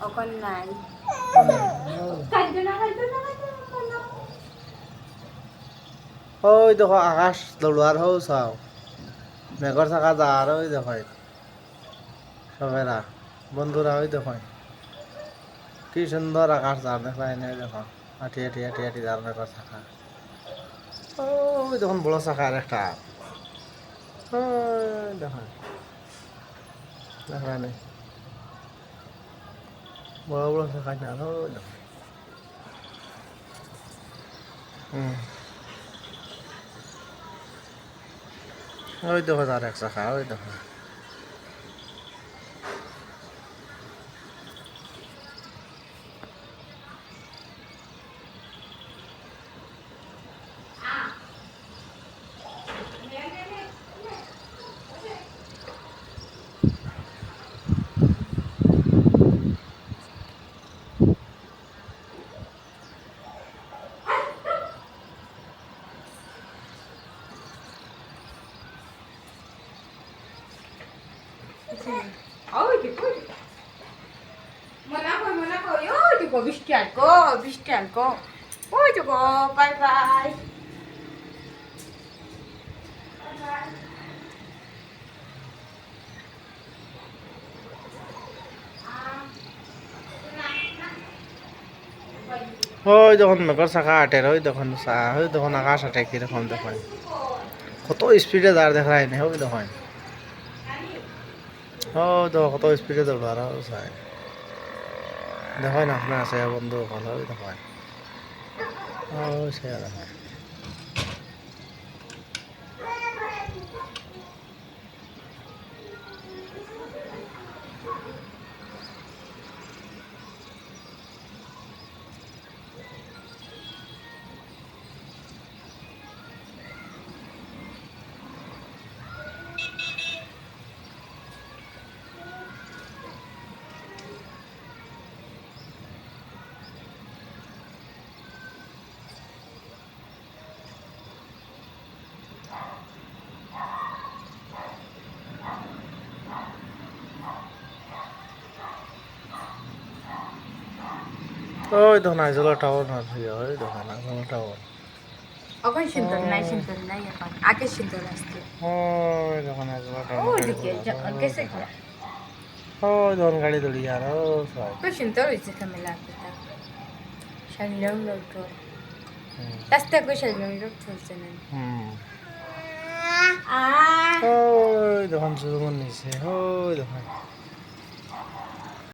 এখন নাই ওই দেখো আকাশ দৌড়ার হও চাও মেঘর থাকা যার ওই দেখো সবেরা বন্ধুরা ওই দেখো কি সুন্দর আকাশ যার দেখলাই নাই দেখো আটি আটি আটি আটি যার মেঘর থাকা ওই দেখুন বড় চাকার একটা ওই দেখো দেখলাই নাই বড় বড় চাকা না ওই দেখো ওই দেখো তার এক চাকা ওই দেখো বৃষ্টি আনকো বৃষ্টি আনকো ওই তো গো বাই বাই ওই যখন মেঘর চাকা আটের ওই তখন ওই তখন আকাশ আটে কিরকম দেখেন কত স্পিডে দাঁড় দেখায় না ওই দেখেন ও তো কত স্পিডে দৌড়ার চাই দেখেন আপনার আছে বন্ধু ভালো ওই দেখেন ও সে দেখেন ওই দেখুন আইজলা টাওয়ার না ওই দেখুন আইজলা টাওয়ার এখন সুন্দর নাই এখন আগে সুন্দর আসছে ওই দেখুন আইজলা টাওয়ার ওইদিকে গেছে ওই দেখুন গাড়ি দৌড়িয়ে আর ও সবাই খুব সুন্দর হয়েছে ক্যামেরা এটা শাইলং রোড রাস্তা করে শাইলং রোড চলছে না ওই দেখুন জুমন নিছে ওই দেখুন